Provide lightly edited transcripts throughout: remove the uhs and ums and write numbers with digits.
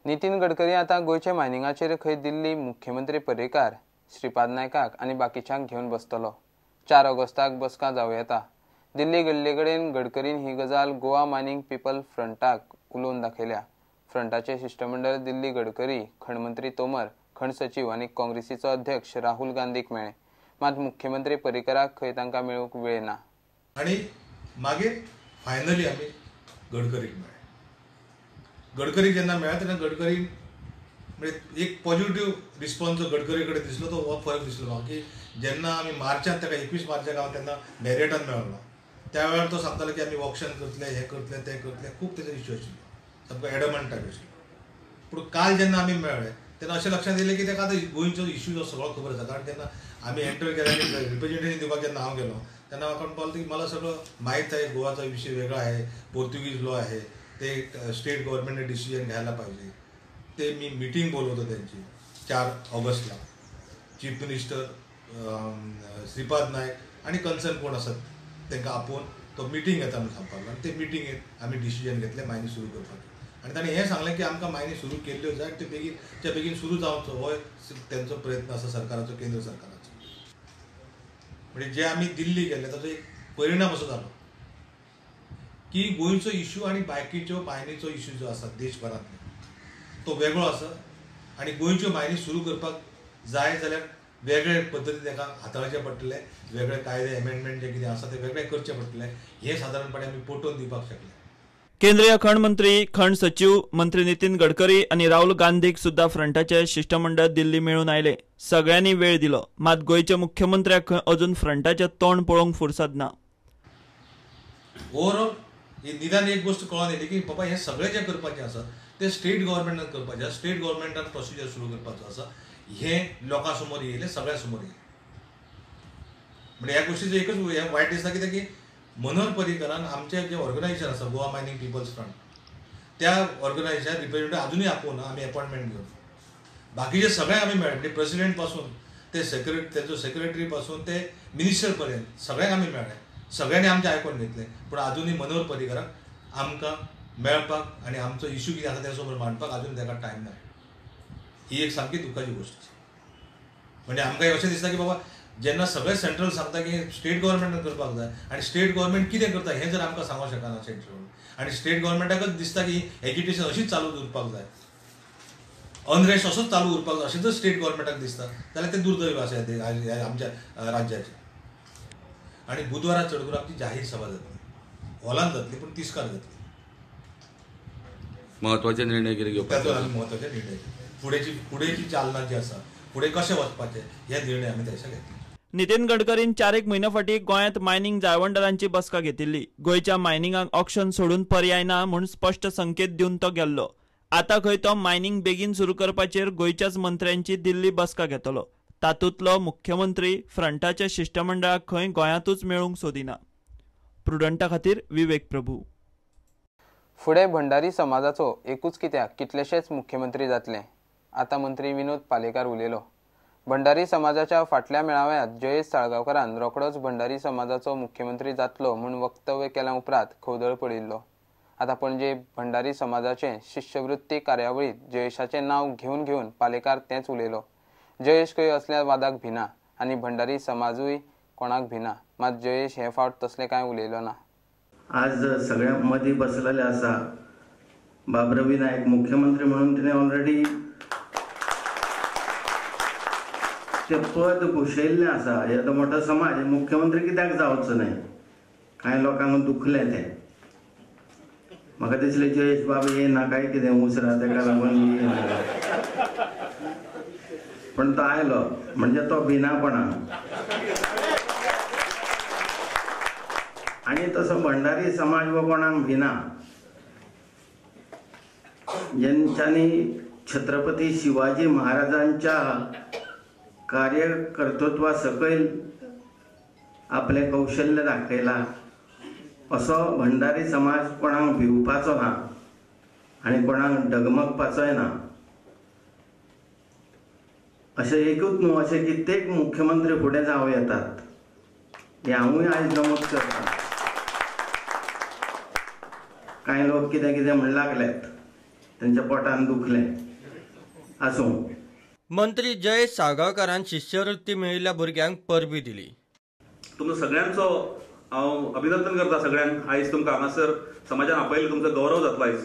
नितीन गडकरी आता गोयचे मायनिंगाचेर खंय दिल्ली मुख्यमंत्री पर्रीकार श्रीपाद नायकाक आनी बाकीच्यांक घेवन बसतलो। 4 ऑगस्टाक बसका जावं येता। दिल्ली गेल्ले कडेन गडकरीन ही गजाल गोवा मायनिंग पीपल फ्रंटाक उलोवन दाखयल्या। फ्रंटाचे शिष्टमंडळ दिल्ली गडकरी, खण मंत्री तोमर, खण सचिव आनी काँग्रेसीचो अध्यक्ष राहुल गांधीक मेळ्ळे, मात मुख्यमंत्री पर्रीकाराक खंय तांकां मेळूंक वेळ ना। आनी मागीर फायनली आमी गडकरीक मेळ्ळे। गडकरी जेन्ना मेळ्ळे तेन्ना गडकरी म्हणजे एक पॉझिटिव्ह रिस्पॉन्स जो गडकरी कडेन दिसलो तो हो फरक दिसलो म्हाका की जेन्ना आमी मार्चांत ताका 21 मार्चाक हांव तेन्ना डॅरेटान मेळ्ळो त्या वेळार तो सांगतालो की आमी ऑप्शन करतले, हे करतले, ते करतले, खूब तेजो इश्यू आशिल्लो, सामको एडमंट टायप आशिल्लो। पूण काल जेन्ना आमी मेळ्ळे तेन्ना अशें लक्षांत येयलें की ताका आतां गोंयचो इश्यू जो सगळो खबर आसा। कारण जेन्ना आमी एंटर केले आनी रिप्रेझेंटेशन दिवपाक जेन्ना हांव गेलो तेन्ना म्हाका कळलं की मला सगळं माहीत आहे, गोवाचा विषय वेगळा आहे, पोर्तुगीज लॉ आहे, ते स्टेट गव्हर्नमेंटने डिसिजन घ्यायला पाहिजे। ते मी मीटिंग बोलवतो त्यांची 4 ऑगस्टला चीफ मिनिस्टर श्रीपाद नायक आणि कन्सर्न कोण असत तांकां आपोवन तो मिटींग घेता म्हणून सांगपाक आनी ते मिटींगेंत आमी डिसिजन घेतले मायनी सुरू करपाचें। आनी ताणें हें सांगलें की आमकां मायनी सुरू केल्ल्यो जाय, ते बेगीनच्या बेगीन सुरू जावचो हो तेंचो प्रयत्न आसा सरकाराचो, केंद्र सरकाराचो। म्हणजे जे आमी दिल्ली गेले ताचो एक परिणाम असो जालो की गोंयचो इश्यू आनी बाकीच्यो मायनीचो इश्यू जो आसा देशभरांतलो तो वेगळो आसा आनी गोंयच्यो मायनी सुरू करपाक जाय जाल्यार वेगळे पद्दतीन ताका हाताळचें पडटलें, वेगळे कायदे अमेंडमेंट जे कितें आसा ते वेगळे करचे पडटले, हें सादारणपणे आमी पटोवन दिवपाक शकले। केंद्रीय खण मंत्री, खण सचिव मंत्री नितीन गडकरी आनी राहुल गांधीक सुद्धा फ्रंटाचे शिष्टमंडळ दिल्ली मेळून आयले। सगळ्यांनी वेळ दिलो, मात गोंयच्या मुख्यमंत्र्याक अजून फ्रंटाचें तोंड पळोवंक फुरसत ना। ओवरऑल निदान एक गोष्ट कळोन येयली की बाबा हें सगळें जें करपाचें आसा तें स्टेट गव्हर्नमेंटान करपाचें आसा, स्टेट गव्हर्नमेंटान प्रोसिजर सुरू करपाचो आसा, हें लोकां समोर येयलें, सगळ्या समोर येयलें। म्हणजे ह्या गोष्टीचो एकच हें वायट दिसता कित्याक की मनोहर पर्रीकारान आमचें जें ऑर्गनायजेशन आसा गोवा मायनिंग पिपल्स फ्रंट त्या ऑर्गनायजेशन रिप्रेझेंटेटिव्ह अजूनय आपोवना आमी अपॉयंटमेंट घेवन। बाकीचे सगळे आमी मेळ्ळे, म्हणजे प्रेसिडेंट पासून ते तेजो सेक्रेटरी पासून ते मिनिस्टर पर्यंत सगळ्यांक आमी मेळ्ळे, सगळ्यांनी आमचें आयकून घेतलें। पूण अजूनय मनोहर पर्रीकाराक आमकां मेळपाक आनी आमचो इश्यू कितें आसा त्या समोर मांडपाक अजून ताका टायम ना। ही एक सामकी दुखाची गोष्ट। म्हणजे आमकां अशें दिसता की बाबा जेन्ना सगळे सेंट्रल सांगता की स्टेट गव्हर्नमेंटान करपाक जाय आनी स्टेट गव्हर्नमेंट कितें करता हें जर आमकां सांगूंक शकना सेंट्रल आनी स्टेट गव्हर्नमेंटाकच दिसता की एज्युकेशन अशीच चालू उरपाक जाय, अनरेस्ट असोच चालू उरपाक जाय अशें जर स्टेट गव्हर्नमेंटाक दिसता जाल्यार ते दुर्दैव आसा आमच्या राज्याचें। आनी बुधवारा चडकुराची जाहीर सभा जातली, हॉलांत जातली पूण तिस्कार जातली। महत्वाचे निर्णय कितें घेवपाक महत्वाचे निर्णय फुडेची चालना जी आसा, फुडें कशें वचपाचें हे निर्णय आमी थंयसर घेतले। नितीन गडकरीन 4 म्हयन्या फाटीं गोंयांत मायनिंग जायवंडरांची बसका घेतिल्ली। गोंयच्या मायनिंगाक ऑप्शन सोडून पर्याय ना म्हूण स्पश्ट संकेत दिवन तो गेल्लो। आतां खंय तो मायनिंग बेगीन सुरू करपाचेर गोंयच्याच मंत्र्यांची दिल्ली बसका घेतलो। तातूंतलो मुख्यमंत्री फ्रंटाच्या शिष्टमंडळाक खंय गोंयांतूच मेळूंक सोदिना। प्रुडंटा खातीर विवेक प्रभू। फुडें भंडारी समाजाचो एकूच कित्याक कितलेशेच मुख्यमंत्री जातले, आतां मंत्री विनोद पालेकार उलयलो। भंडारी समाजाच्या फाटल्या मेळाव्यांत जयेश साळगांवकारान रोखडोच भंडारी समाजाचो मुख्यमंत्री जातलो म्हूण वक्तव्य केल्या उपरांत खवदळ पडिल्लो। आतां पणजे भंडारी समाजाचे शिश्यवृत्ती कार्यावळीत जयेशाचें नांव घेवन पालेकार तेंच उलयलो। जयेश खंय असल्या वादाक भिना आनी भंडारी समाजूय कोणाक भिना, मात जयेश हे फावट तसलें कांय उलयलो ना। आज सगळ्या मदीं बसलेले आसा बाबरवी नायक मुख्यमंत्री म्हणून तिने ऑलरेडी ते पद घोशयल्लें आसा। येदो मोठो समाज मुख्यमंत्री कित्याक जावचो न्हय, कांय लोकांक दुखलें तें। म्हाका दिसलें जयेश बाबा येना काय कितें उसरा ताका लागून येना, पण तो आयलो म्हणजे तो भिनापणा। आनी तसो भंडारी समाज हो कोणाक भिना। ज्यांच्यानी छत्रपती शिवाजी महाराजांच्या कार्यकर्तृत्वा सकयल आपले कौशल्य दाखयला असो भंडारी समाज कोणाक भिवपाचो ना आनी कोणाक डगमगपाचोय ना। अशें एकूच न्हू, अशें कित्येक मुख्यमंत्री फुडें जावं येतात, हे हांवूय आयज नमूद करता। कांय लोक कितें कितें म्हण लागल्यात, त्यांच्या पोटान दुखलें आसूं. मंत्री जयेश साळगांवकारान शिश्यवृत्ती मेळिल्ल्या भुरग्यांक परबी दिली. तुमचो सगळ्यांचो हांव अभिनंदन करता. सगळ्यांक आयज तुमकां हांगासर समाजान आपयलें, तुमचो गौरव जातलो आयज.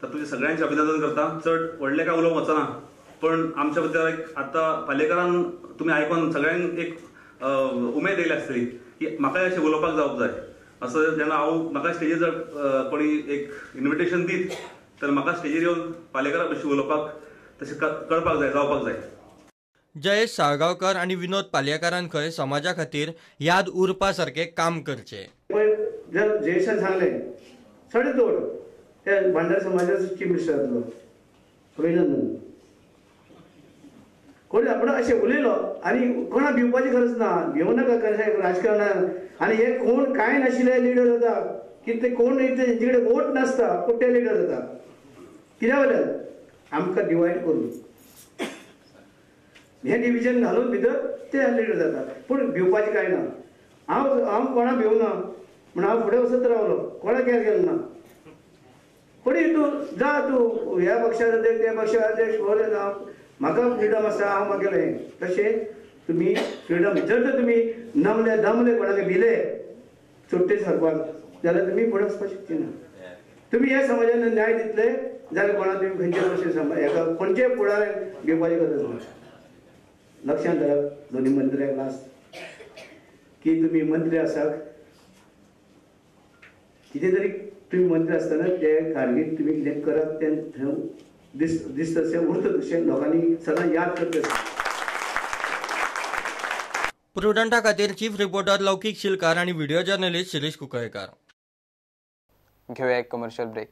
तर तुमचे सगळ्यांचे अभिनंदन करता. चड व्हडलें काय उलोवंक वचना, पण आमच्या बद्दल एक आतां पालेकारान तुमी आयकून सगळ्यांक एक उमेद येयली आसतली की म्हाकाय अशें उलोवपाक जावप जाय. असं जेन्ना म्हाका स्टेजीर जर कोणी एक इन्विटेशन दीत तर म्हाका स्टेजीर येवन पालेकारा भशेन उलोवपाक तशें कळपाक जाय, जावपाक जाय. जयेश साळगांवकर आणि विनोद पालयेकारान खंय समाजा खातीर याद उरपा सारकें काम करचें. जर जयेशान सांगलें साडे दोड ते भंडारी समाजाचो चीफ मिनिस्टर जातलो अभिनंदन. कोणी आपण अशें उलयलो आनी कोणा भिवपाची गरज ना, भिवूं नाका कशें राजकारणान. आनी हे कोण कांय नाशिल्ले लिडर जाता, कितें ते कोण तेंचे कडेन वोट नासता पूण ते लिडर जाता. कित्या वयल्यान आमकां डिवायड करून हे डिविजन घालून भितर ते लिडर जाता. पूण भिवपाचें कांय ना. हांव कोणा भिवना म्हण हांव फुडें वचत रावलो, कोणाक गेलो ना. पूण तूं जा, तूं ह्या पक्षाचो अध्यक्ष त्या पक्षाचो अध्यक्ष बोले ना, म्हाका फ्रिडम आसा, हांव म्हागेलें. तशें तुमी फ्रिडम जर तर तुमी नमले दमले कोणाक भिले सुट्टे सरपाक जाल्यार तुमी फुडें वचपाक शकचे ना. तुमी ह्या समाजान न्याय दितले जाल्यार कोणाक तुमी खंयचे भशेन हेका खंयचे फुडाऱ्याक भिवपाची गरज ना. लक्षांत धरप दोन्ही मंत्र्यांक लास्ट की तुमी मंत्री आसात, कितें तरी तुमी मंत्री आसतना ते खारगेक तुमी कितें करप तें दिसता तशें उरता तशें लोकांनी सदां याद करता. प्रुडंटा खातीर चीफ रिपोर्टर लौकीक शिलकार आणि व्हिडिओ जर्नलिस्ट शिरीष कुंकळयेकार. घेऊया एक कमर्शियल ब्रेक.